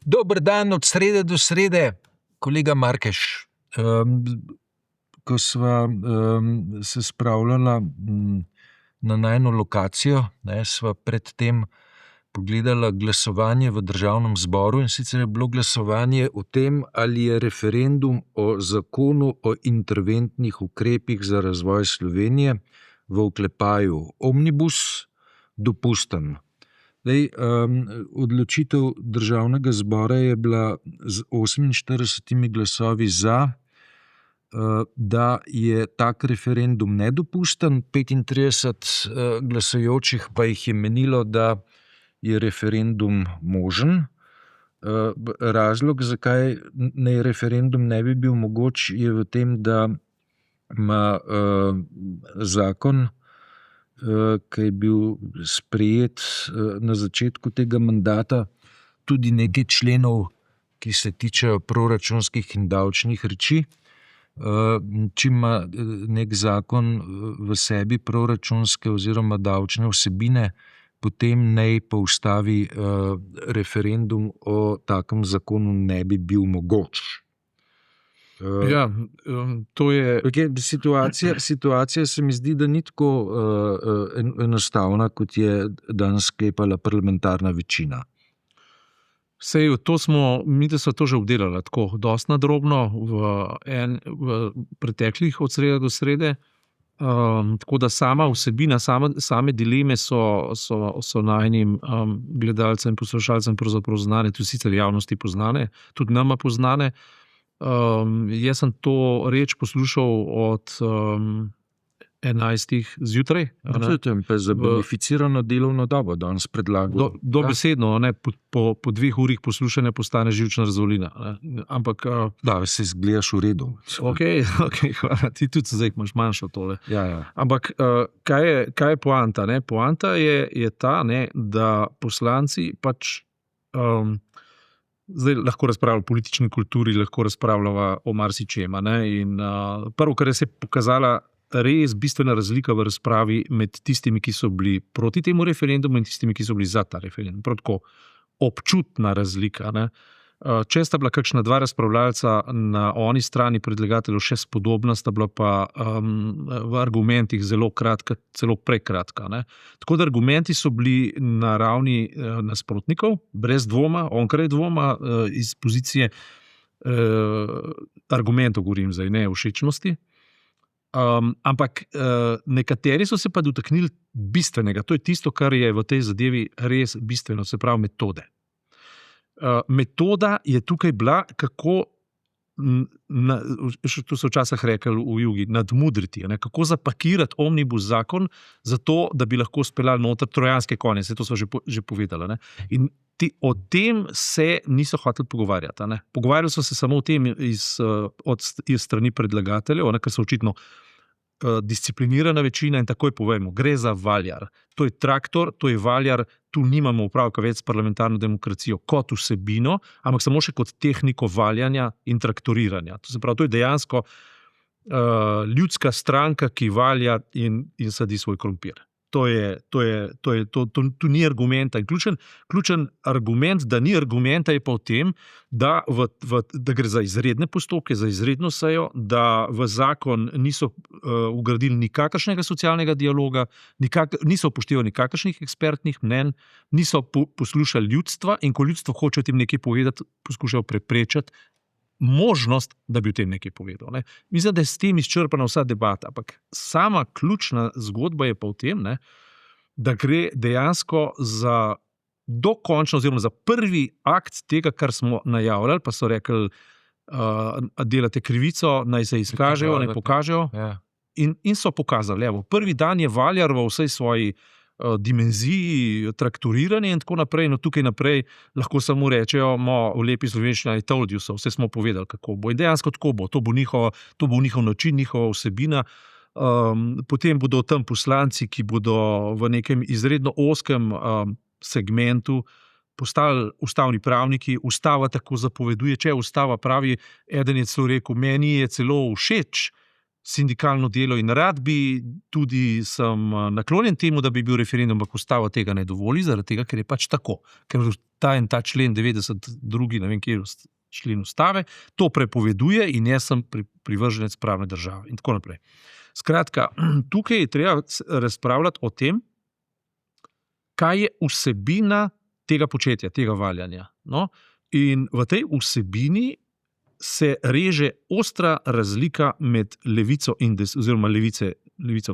Dober dan od srede do srede, kolega Markeš. Ko sva se spravljala na najino lokacijo, sva predtem pogledala glasovanje v Državnem zboru, in sicer je bilo glasovanje o tem, ali je referendum o zakonu o interventnih ukrepih za razvoj Slovenije v oklepaju omnibus dopusten. Odločitev Državnega zbora je bila z 48 glasovi za, da je tak referendum nedopusten, 35 glasujočih pa jih je menilo, da je referendum možen. Razlog, zakaj naj referendum ne bi bil mogoč, je v tem, da ima zakon, ki je bil sprejet na začetku tega mandata, tudi nekaj členov, ki se tičejo proračunskih in davčnih reči. Če ima nek zakon v sebi proračunske oziroma davčne vsebine, potem naj po ustavi referendum o takem zakonu ne bi bil mogoč. Ja, to je... Situacija se mi zdi, da ni tako enostavna, kot je danes sklepala parlamentarna večina. Sej, mi da so to že obdelali tako, dosti nadrobno v preteklih od srede do srede, tako da sama vsebina, same dileme so najnim gledalcem in poslušalcem pravzaprav znane, tudi sicer javnosti poznane, tudi nama poznane. Jaz sem to reč poslušal od 11 zjutraj. Pa za beneficirano delovno dobo danes predlagal. Dobesedno, po 2 urih poslušanja postane živčna razvolina. Ampak... Da, se izgledaš v redu. Ok, hvala. Ti tudi zdaj imaš manjšo tole. Ja. Ampak kaj je poanta? Poanta je ta, da poslanci pač... Zdaj lahko razpravljamo o politični kulturi, lahko razpravljamo o marsičem. In prvo, kar je se pokazala res bistvena razlika v razpravi med tistimi, ki so bili proti temu referendumu in tistimi, ki so bili za ta referendum. Prav tako občutna razlika. Če sta bila kakšna 2 razpravljalca na oni strani predlagateljev še spodobna, sta bila pa v argumentih zelo kratka, celo prekratka. Tako da argumenti so bili na ravni nasprotnikov, brez dvoma, onkraj dvoma, iz pozicije argumentov govorim zdaj, ne všečnosti. Ampak nekateri so se pa dotaknili bistvenega, to je tisto, kar je v tej zadevi res bistveno, se pravi metode. Metoda je tukaj bila, kako, to so včasih rekli v Jugi, nadmudriti, kako zapakirati omnibus zakon, zato, da bi lahko speljali noter trojanske konje, to so že povedali. In o tem se niso hoteli pogovarjati. Pogovarjali so se samo o tem iz strani predlagateljev, ker so očitno disciplinirana večina in takoj povemo, gre za valjar. To je traktor, to je valjar, tu nimamo upravka več s parlamentarno demokracijo kot vsebino, ampak samo še kot tehniko valjanja in traktoriranja. To se pravi, to je dejansko ljudska stranka, ki valja in sadi svoj krompir. To ni argumenta. In ključen argument, da ni argumenta, je pa v tem, da gre za izredne postopke, za izredno sejo, da v zakon niso vgradili nikakršnega socialnega dialoga, niso upoštevali nikakršnih ekspertnih mnenj, niso poslušali ljudstva, in ko ljudstvo hoče o tem nekaj povedati, poskušajo preprečiti možnost, da bi o tem nekaj povedal. Mislim, da je s tem izčrpana vsa debata, ampak sama ključna zgodba je pa v tem, da gre dejansko za dokončno oziroma za prvi akt tega, kar smo najavljali, pa so rekli, delate krivico, naj se izkažejo, naj pokažejo. In so pokazali. Prvi dan je valjar v vsej svoji dimenziji, traktoriranje in tako naprej, tukaj naprej lahko samo rečejo, v lepi slovenščini, I told you so, vse smo povedali, kako bo. In dejansko tako bo, to bo njihov način, njihova vsebina. Potem bodo tam poslanci, ki bodo v nekem izredno ozkem segmentu postali ustavni pravniki, ustava tako zapoveduje, če ustava pravi, eden je celo rekel, meni je celo všeč, sindikalno delo in rad bi tudi sem naklonjen temu, da bi bil referendum, ampak ustava tega ne dovoli, zaradi tega, ker je pač tako. Ker ta člen 92, ne vem kje člen ustave, to prepoveduje in jaz sem privrženec pravne države in tako naprej. Skratka, tukaj je treba razpravljati o tem, kaj je vsebina tega početja, tega valjanja. No? In v tej vsebini se reže ostra razlika med levico in oziroma levico,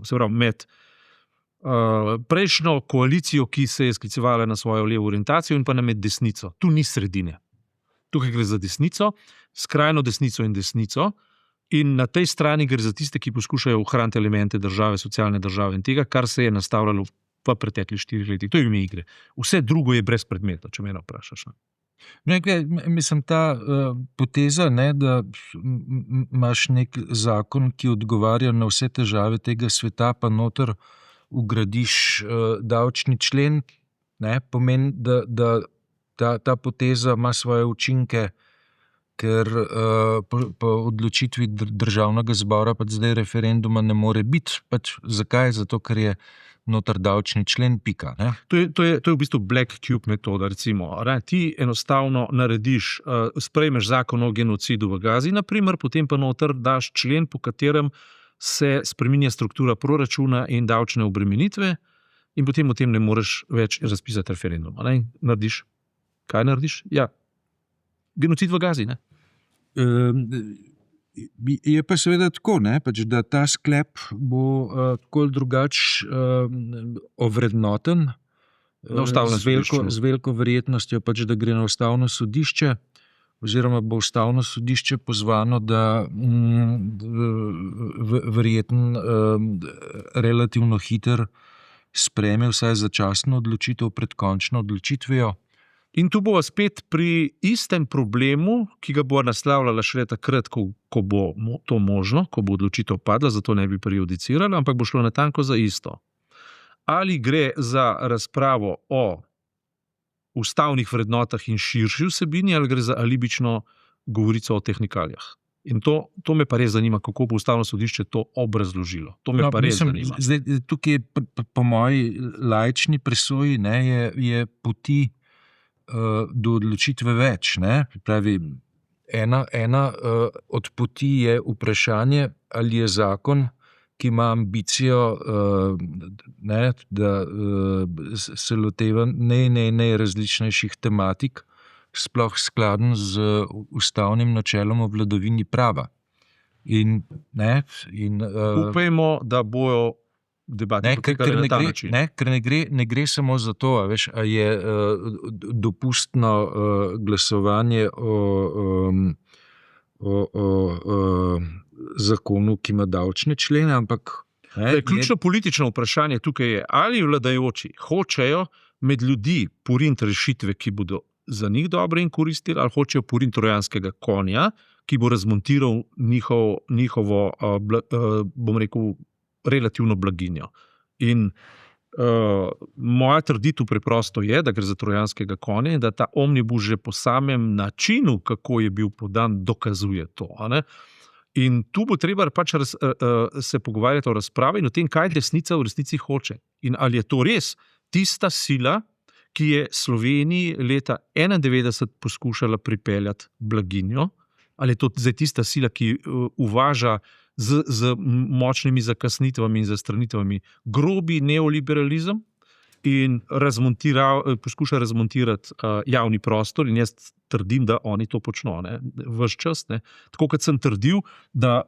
se pravi med prejšnjo koalicijo, ki se je sklicevala na svojo levo orientacijo, in pa med desnico. Tu ni sredine. Tukaj gre za desnico, skrajno desnico in desnico, in na tej strani gre za tiste, ki poskušajo ohraniti elemente države, socialne države in tega, kar se je nastavljalo v preteklih 4 letih. To je ime igre. Vse drugo je brezpredmetno, če me vprašaš. Mislim, ta poteza, ne, da imaš nek zakon, ki odgovarja na vse težave tega sveta, pa noter ugradiš davčni člen, ne, pomeni, da ta poteza ima svoje učinke, ker po odločitvi državnega zbora pač zdaj referenduma ne more biti. Pač zakaj? Zato, ker je noter davčni člen, pika. Ne? To je v bistvu black cube metoda, recimo. Ti enostavno narediš, sprejmeš zakon o genocidu v Gazi, naprimer, potem pa noter daš člen, po katerem se spreminja struktura proračuna in davčne obremenitve, in potem o tem ne moreš več razpisati referenduma. Narediš. Kaj narediš? Ja, genocid v Gazi, ne? Je pa seveda tako, ne, pač, da ta sklep bo tako ali drugače ovrednoten z veliko verjetnostjo, pač, da gre na ustavno sodišče, oziroma bo ustavno sodišče pozvano, da verjetno relativno hiter sprejme vsaj začasno odločitev pred končno odločitvijo. In tu bo spet pri istem problemu, ki ga bo naslavljala šele takrat, ko bo to možno, ko bo odločitev padla, zato ne bi prejudicirala, ampak bo šlo natanko za isto. Ali gre za razpravo o ustavnih vrednotah in širši vsebini, ali gre za alibično govorico o tehnikalijah. In to me pa res zanima, kako bo ustavno sodišče to obrazložilo. To me pa res zanima. Zdaj, tukaj po moji laični presoji, ne, je poti do odločitve več. Ne? Pravi, ena od poti je vprašanje, ali je zakon, ki ima ambicijo, ne, da se loteva najrazličnejših tematik, sploh skladen z ustavnim načelom o vladavini prava. Upajmo, da bojo debate potekale na ta način. Ker ne gre samo za to, veš, a je dopustno glasovanje o zakonu, ki ima davčne člene, ampak... Ključno politično vprašanje tukaj je, ali vladajoči hočejo med ljudi poriniti rešitve, ki bodo za njih dobre in koristili, ali hočejo poriniti trojanskega konja, ki bo razmontiral njihovo, bom rekel, relativno blaginjo. In moja trditev preprosto je, da gre za trojanskega konja in da ta omnibus že po samem načinu, kako je bil podan, dokazuje to. In tu bo treba pač se pogovarjati o razpravi in o tem, kaj desnica v resnici hoče. In ali je to res tista sila, ki je Sloveniji leta 1991 poskušala pripeljati blaginjo, ali je to zdaj tista sila, ki uvaža z močnimi zakasnitvami in zastranitvami grobi neoliberalizem in poskuša razmontirati javni prostor, in jaz trdim, da oni to počno, ves čas. Tako kot sem trdil, da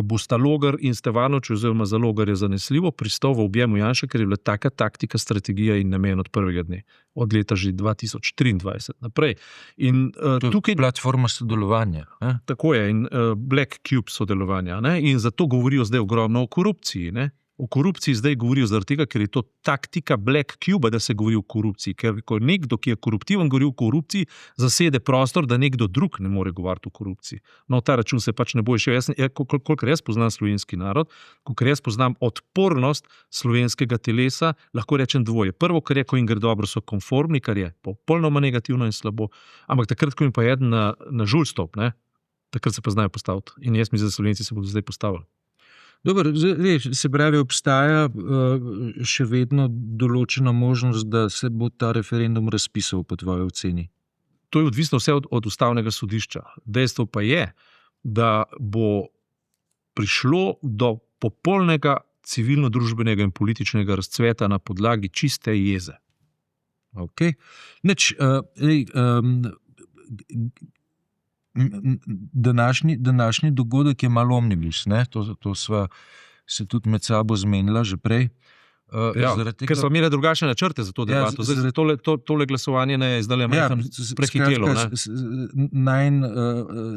bosta Logar in Stevanović, oziroma za Logarja zanesljivo pristal v objemu Janše, ker je bila taka taktika, strategija in namen od prvega dne, od leta že 2023 naprej. In tukaj platforma sodelovanja. Tako je, in Black Cube sodelovanja. In zato govorijo zdaj ogromno o korupciji. O korupciji zdaj govorijo zaradi tega, ker je to taktika Black Cube, da se govori o korupciji. Ker ko nekdo, ki je koruptiven, govori o korupciji, zasede prostor, da nekdo drug ne more govoriti o korupciji. No, ta račun se pač ne bo išel. Kolikor jaz poznam slovenski narod, kolikor jaz poznam odpornost slovenskega telesa, lahko rečem dvoje. Prvo, kar je, ko jim gre dobro, so konformni, kar je popolnoma negativno in slabo, ampak takrat, ko jim pa eden na žulj stop, takrat se pa znajo postaviti. In jaz mislim, da Slovenci se bodo zdaj postavili. Dobar, se pravi, obstaja še vedno določena možnost, da se bo ta referendum razpisal po tvoji oceni. To je odvisno vse od ustavnega sodišča. Dejstvo pa je, da bo prišlo do popolnega civilno-družbenega in političnega razcveta na podlagi čiste jeze. Okay. Današnji dogodek je malo omnibus, ne? To sva se tudi med sabo zmenila že prej. Ker smo imeli drugačne načrte za to debato. Tole glasovanje je zdaj prehitelo. Najn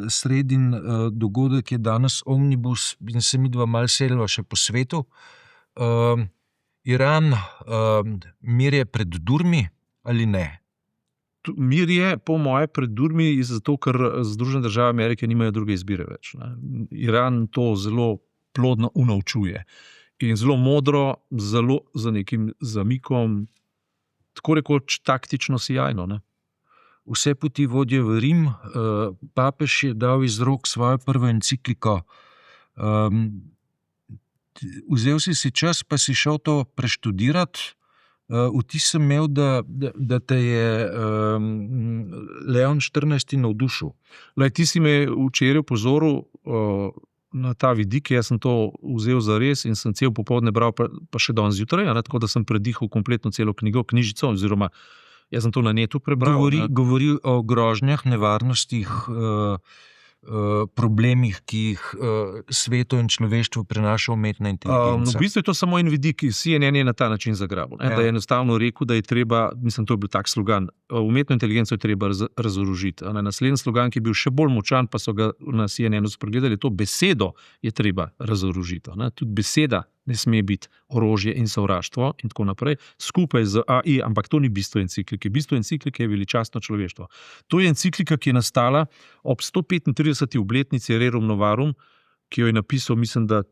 sredin dogodek je danes omnibus in se midva malo selva še po svetu. Iran, mir je pred durmi ali ne? Mir je, po moje, pred durmi, zato ker Združene države Amerike nimajo druge izbire več. Ne. Iran to zelo plodno unovčuje in zelo modro, zelo za nekim zamikom, tako rekoč taktično sijajno. Ne. Vse poti vodijo v Rim. Papež je dal iz rok svojo prvo encikliko. Vzel si čas, pa si šel to preštudirati. Vtis sem imel, da te je Leon XIV navdušil. Ti si me včeraj opozoril na ta vidik, jaz sem to vzel za res in sem cel popoldne bral, pa še danes zjutraj, tako da sem predihal kompletno celo knjižico, oziroma jaz sem to na netu prebral. Govori o grožnjah, nevarnostih, problemih, ki jih svetu in človeštvu prenaša umetna inteligenca. V bistvu je to samo en vidik, CNN je na ta način zagrabil. Da je enostavno rekel, da je treba, mislim, to je bil tak slogan, umetno inteligenco je treba razorožiti. Naslednji slogan, ki je bil še bolj močan, pa so ga na CNN-u spregledali, to besedo je treba razorožiti. Tudi beseda ne sme biti orožje in sovraštvo in tako naprej, skupaj z AI, ampak to ni bistvo enciklike. Bistvo enciklike je veličastno človeštvo. To je enciklika, ki je nastala ob 135. obletnici Rerum Novarum, ki jo je napisal, mislim, da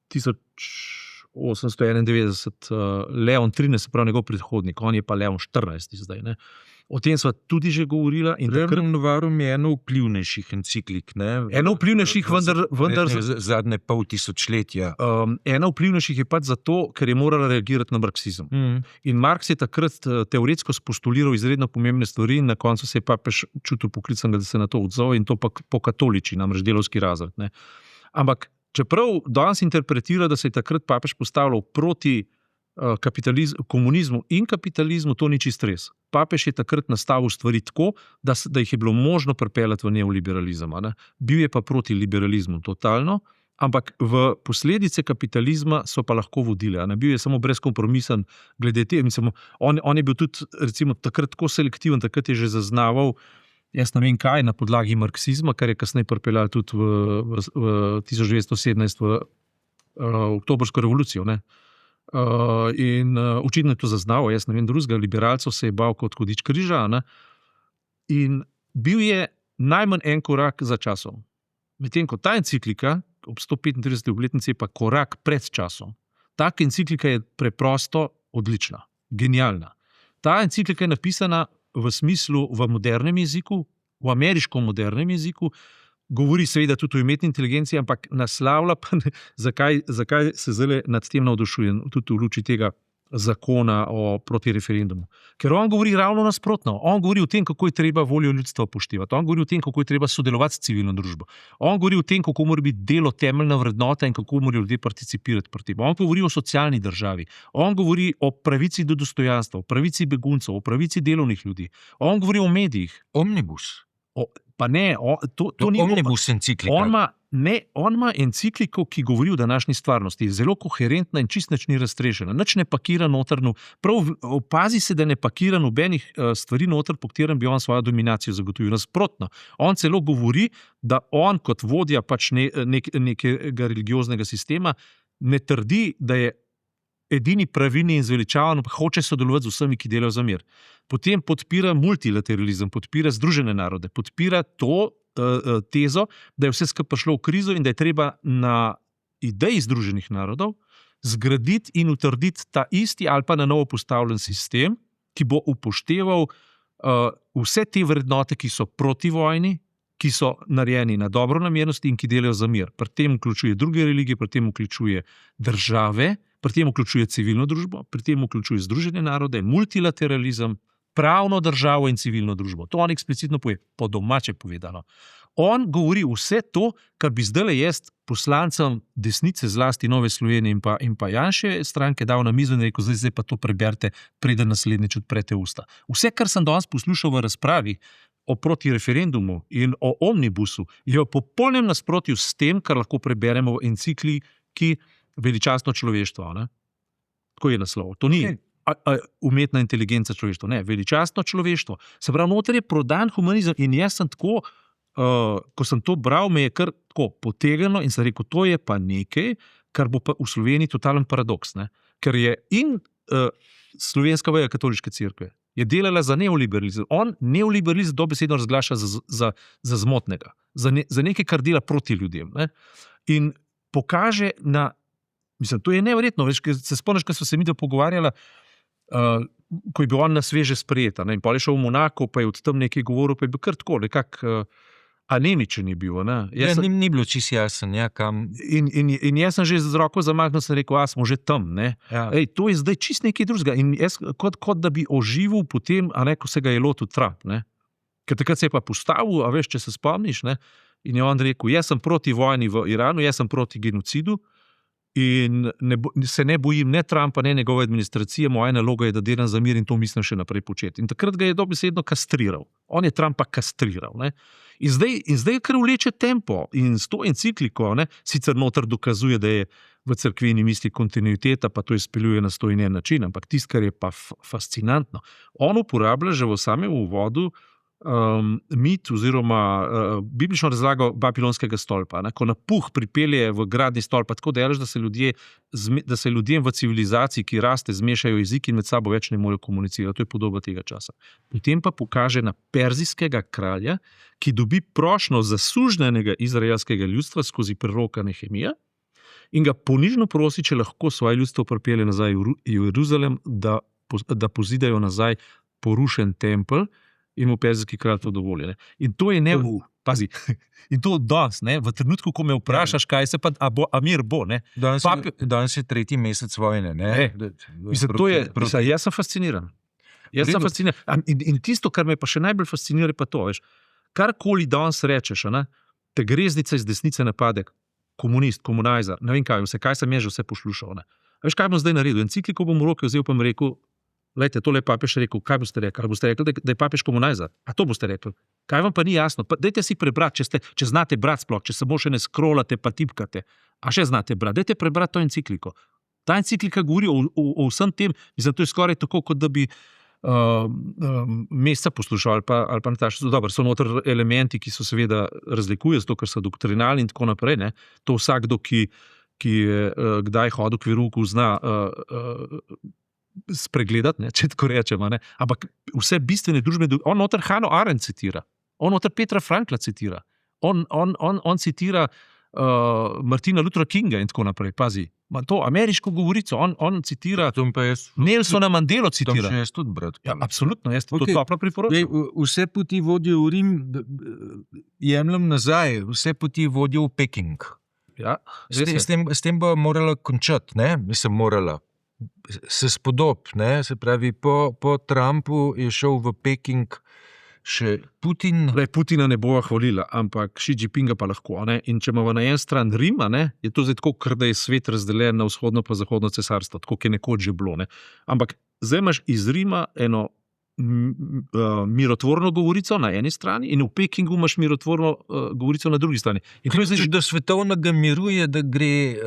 1891 Leon XIII, se pravi njegov predhodnik, on je pa Leon XIV zdaj. Ne. O tem sva tudi že govorila. Rerum Novarum je eno vplivnejših enciklik. Eno vplivnejših, vendar zadnje pol tisočletja. Eno vplivnejših je pač zato, ker je morala reagirati na marksizem. In Marks je takrat teoretsko spostuliral izredno pomembne stvari in na koncu se je papež čutil poklicanega, da se na to odzove in to pa po katoliči, namreč delavski razred. Ne. Ampak čeprav danes interpretira, da se je takrat papež postavljal proti komunizmu in kapitalizmu, to ni čist res. Papež je takrat nastavil stvari tako, da jih je bilo možno pripeljati v neoliberalizem. Ne? Bil je pa proti liberalizmu totalno, ampak v posledice kapitalizma so pa lahko vodile. Ne? Bil je samo brezkompromisen glede te. Mislim, on je bil tudi recimo, takrat tako selektiven, takrat je že zaznaval, jaz ne vem kaj, na podlagi marksizma, kar je kasneje pripeljal tudi v 1917 v oktobrsko revolucijo. Ne? In očitno je to zaznal, jaz ne vem drugega, liberalcev se je bal kot hudič križa, ne? In bil je najmanj en korak za časom. Medtem ko ta enciklika ob 135. obletnici je pa korak pred časom. Taka enciklika je preprosto odlična, genialna. Ta enciklika je napisana v smislu v modernem jeziku, v ameriškem modernem jeziku, govori seveda tudi o umetni inteligenci, ampak naslavlja pa, zakaj se zdaj nad tem navdušujem, tudi v luči tega zakona proti referendumu. Ker on govori ravno nasprotno. On govori o tem, kako je treba voljo ljudstva upoštevati. On govori o tem, kako je treba sodelovati s civilno družbo. On govori o tem, kako mora biti delo temeljna vrednota in kako morajo ljudje participirati pri tem. On govori o socialni državi. On govori o pravici do dostojanstva, o pravici beguncev, o pravici delovnih ljudi. On govori o medijih. Omnibus. Pa ne, to ni omnibus enciklika. On ima encikliko, ki govori o današnji stvarnosti. Je zelo koherentna in čist nič ni raztrešena. Nič ne pakira notrno. Prav opazi se, da ne pakira nobenih stvari noter, po katerem bi on svojo dominacijo zagotovil. Nasprotno. On celo govori, da on kot vodja pač nekega religioznega sistema ne trdi, da je edini pravilni in zveličavan, hoče sodelovati z vsemi, ki delajo za mir. Potem podpira multilateralizem, podpira Združene narode, podpira to tezo, da je vse skupaj prišlo v krizo in da je treba na ideji Združenih narodov zgraditi in utrditi ta isti ali pa na novo postavljen sistem, ki bo upošteval vse te vrednote, ki so proti vojni, ki so narejeni na dobronamernosti in ki delajo za mir. Pri tem vključuje druge religije, pri tem vključuje države, pri tem vključuje civilno družbo, pri tem vključuje Združene narode, multilateralizem, pravno državo in civilno družbo. To on eksplicitno pove, po domače povedano. On govori vse to, kar bi zdajle jaz poslancem desnice, zlasti Nove Slovenije in pa Janševe stranke dal na mizo in rekel, zdaj pa to preberite, preden naslednjič odprete usta. Vse, kar sem danes poslušal v razpravi o protireferendumu in o omnibusu, je v popolnem nasprotju s tem, kar lahko preberemo v encikliki Veličastno človeštvo. Ne? Tako je naslov. To ni umetna inteligenca človeštva, ne, veličastno človeštvo. Se pravi, noter je prodan humanizem in jaz sem tako, ko sem to bral, me je kar tako potegnilo in sem rekel, to je pa nekaj, kar bo pa v Sloveniji totalen paradoks, ne? Ker je slovenska veja katoliške cerkve je delala za neoliberalizem. On neoliberalizem dobesedno razglaša za zmotnega, za nekaj, kar dela proti ljudem. Ne? In pokaže na, mislim, to je neverjetno, veš, se spomniš, ko so se mi da pogovarjala, ko je bil on na sveže sprejeta, ne? In pa je šel v Monako, pa je od tam nekaj govoril, pa je bil kar tako, nekako anemičen je bil. Ne? Ni bilo čisto jasen, ja, kam. In jaz sem že z roko zamahnil, sem rekel, smo že tam. Ne? Ja. Ej, to je zdaj čist nekaj drugega. In jaz kot da bi oživel potem, ko se ga je lotil Trump. Ne? Ker takrat se je pa postavil, a veš, če se spomniš, ne? In je on rekel, jaz sem proti vojni v Iranu, jaz sem proti genocidu in se ne bojim ne Trumpa, ne njegove administracije, moja naloga je, da delam za mir in to mislim še naprej početi. In takrat ga je dobesedno kastriral. On je Trumpa kastriral. Ne? In zdaj kar vleče tempo in s to encikliko, ne, sicer noter dokazuje, da je v cerkveni misli kontinuiteta, pa to izpeljuje na 101 način, ampak tisto, kar je pa fascinantno, on uporablja že v samem uvodu mit oziroma biblično razlago Babilonskega stolpa, ne, ko na puh pripelje v gradni stolp, tako delaš, da se ljudem v civilizaciji, ki raste, zmešajo jezik in med sabo več ne morejo komunicirati. To je podoba tega časa. Potem pa pokaže na perzijskega kralja, ki dobi prošnjo zasužnjenega izraelskega ljudstva skozi preroka Nehemija in ga ponižno prosi, če lahko svoje ljudstvo pripelje nazaj v Jeruzalem, da pozidajo nazaj porušen tempelj, in mu perzijski kralj to dovoli. Ne? In to je pazi, in to danes, ne, v trenutku, ko me vprašaš, kaj se pa, a mir bo, ne. Danes je 3. mesec vojne, ne. Mislim, jaz sem fasciniran. In tisto, kar me pa še najbolj fascinira, je pa to, veš, karkoli danes rečeš, ne, te greznica iz desnice napade, komunist, komunajzer, ne vem kaj sem jaz že vse poslušal. Ne. A veš, kaj bom zdaj naredil? Encikliko bom v roke vzel, pa mi rekel, lejte, tole je papež rekel, kaj boste rekli? Ali boste rekli, da je papež komunajzer? A to boste rekli? Kaj vam pa ni jasno? Dajte si prebrati, če znate brati sploh, če samo še ne scrollate pa tipkate. A še znate brati? Dajte prebrati to encikliko. Ta enciklika govori o vsem tem, mislim, to je skoraj tako, kot da bi Mesca poslušal ali pa Nataša. Dobro, so noter elementi, ki so seveda razlikujejo, zato ker so doktrinalni in tako naprej. Ne? To vsakdo, ki je kdaj hodil k verouku, zna spregledati, ne, če tako rečemo, ne. Ampak vse bistvene družbene, on noter Hannah Arendt citira, on noter Petra Frankla citira, on citira Martina Luthera Kinga in tako naprej, pazi, to ameriško govorico, on citira Nelsona Mandelo citira. Tam še jaz tudi brat. Ja, absolutno, jaz to toplo priporočam. Vse poti vodijo v Rim, jemljem nazaj, vse poti vodijo v Peking. Ja, s tem bo morala končati, ne, mislim, morala. Se spodob, ne? Se pravi, po Trumpu je šel v Peking še Putin. Putina ne bova hvalila, ampak Xi Jinpinga pa lahko. Ne? In če imamo na en stran Rima, ne? Je to zdaj tako, ker da je svet razdeljen na vzhodno pa zahodno cesarstvo, tako je nekoč že bilo. Ne? Ampak zdaj imaš iz Rima eno mirotvorno govorico na eni strani in v Pekingu imaš mirotvorno govorico na drugi strani. In to je do svetovnega miru je, da gre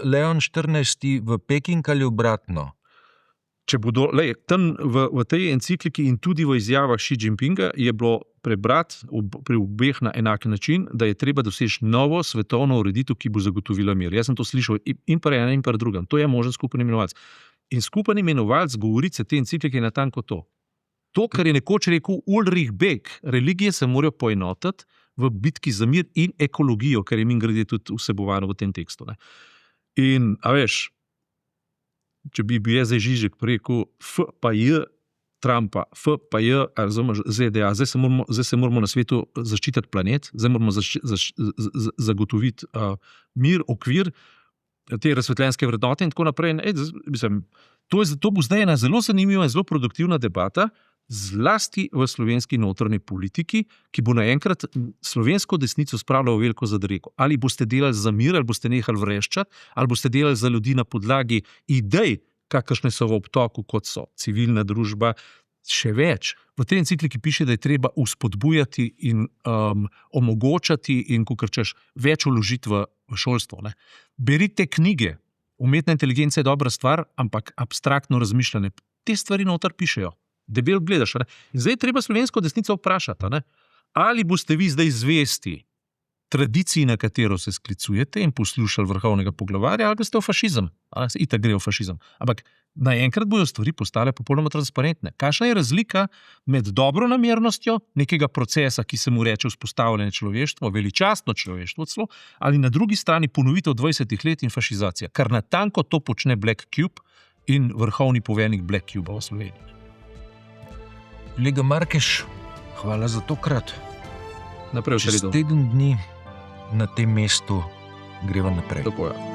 Leon 14. v Peking ali obratno? Če bodo, tam v tej encikliki in tudi v izjavah Xi Jinpinga je bilo prebrati pri obeh na enak način, da je treba doseči novo svetovno ureditev, ki bo zagotovila mir. Jaz sem to slišal in pri enem in pri drugem. To je možen skupen imenovalec. In skupen imenovalec govorice te enciklike je natanko to. To, kar je nekoč rekel Ulrich Beck, religije se morajo poenotiti v bitki za mir in ekologijo, kar je mimogrede tudi vsebovano v tem tekstu. Ne. In, a veš, če bi jaz zdaj Žižek rekel F pa J, Trumpa, F pa J, razumeš, ZDA. Zdaj se moramo na svetu zaščititi planet, zdaj moramo zagotoviti mir, okvir, te razsvetljenske vrednote in tako naprej. To bo zdaj ena zelo zanimiva in zelo produktivna debata, zlasti v slovenski notranji politiki, ki bo naenkrat slovensko desnico spravila v veliko zadrego. Ali boste delali za mir, ali boste nehali vreščati, ali boste delali za ljudi na podlagi idej, kakršne so v obtoku, kot so civilna družba, še več. V tej encikliki piše, da je treba uspodbujati in omogočati in, kakor češ, več vložiti v šolstvo. Ne? Berite knjige. Umetna inteligenca je dobra stvar, ampak abstraktno razmišljanje. Te stvari noter pišejo. Debel gledaš. Ne? In zdaj je treba slovensko desnico vprašati, ne? Ali boste vi zdaj zvesti tradiciji, na katero se sklicujete in poslušali vrhovnega poglavarja, ali ste v fašizem. Itak gre v fašizem. Ampak naenkrat bojo stvari postale popolnoma transparentne. Kakšna je razlika med dobronamernostjo nekega procesa, ki se mu reče vzpostavljanje človeštva, veličastno človeštvo celo, ali na drugi strani ponovitev 20 let in fašizacija, kar natanko to počne Black Cube in vrhovni poveljnik Black Cube v Sloveniji. Kolega Markeš, hvala za tokrat. Naprej v Čez sredo. teden dni na tem mestu greva naprej. Tako je.